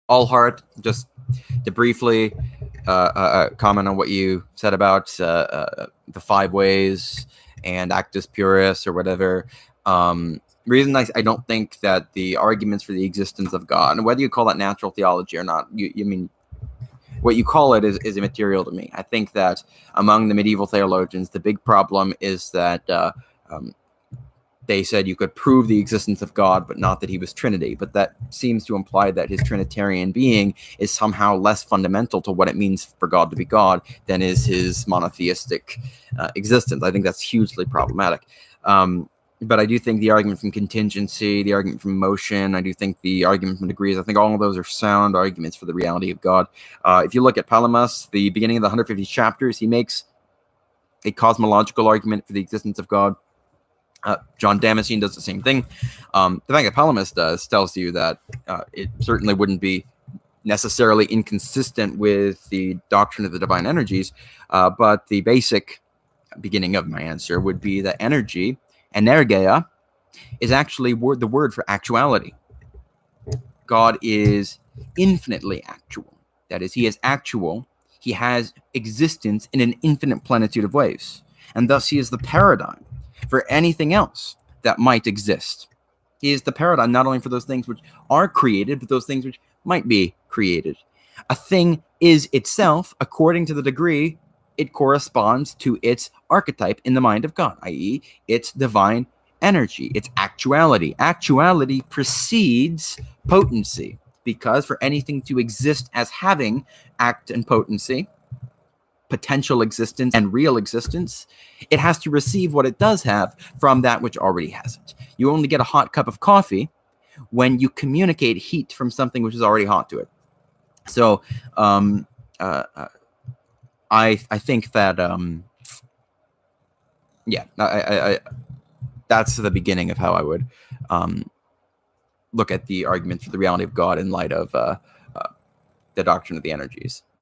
Allhart, just to briefly comment on what you said about the 5 ways and Actus Purus or whatever. Reason I don't think that the arguments for the existence of God, and whether you call that natural theology or not, you mean what you call it is immaterial to me. I think that among the medieval theologians, the big problem is that they said you could prove the existence of God, but not that he was Trinity. But that seems to imply that his Trinitarian being is somehow less fundamental to what it means for God to be God than is his monotheistic existence. I think that's hugely problematic. But I do think the argument from contingency, the argument from motion, I do think the argument from degrees, I think all of those are sound arguments for the reality of God. If you look at Palamas, the beginning of the 150 chapters, he makes a cosmological argument for the existence of God. John Damascene does the same thing. The fact that Palamas does tells you that it certainly wouldn't be necessarily inconsistent with the doctrine of the divine energies, but the basic beginning of my answer would be that energy, energeia, is actually the word for actuality. God is infinitely actual. That is, he is actual. He has existence in an infinite plenitude of ways. And thus he is the paradigm for anything else that might exist. He is the paradigm not only for those things which are created, but those things which might be created. A thing is itself according to the degree it corresponds to its archetype in the mind of God, i.e., its divine energy, its actuality. Actuality precedes potency, because for anything to exist as having act and potency, potential existence and real existence, it has to receive what it does have from that which already has it. You only get a hot cup of coffee when you communicate heat from something which is already hot to it. So I think that that's the beginning of how I would look at the argument for the reality of God in light of the doctrine of the energies.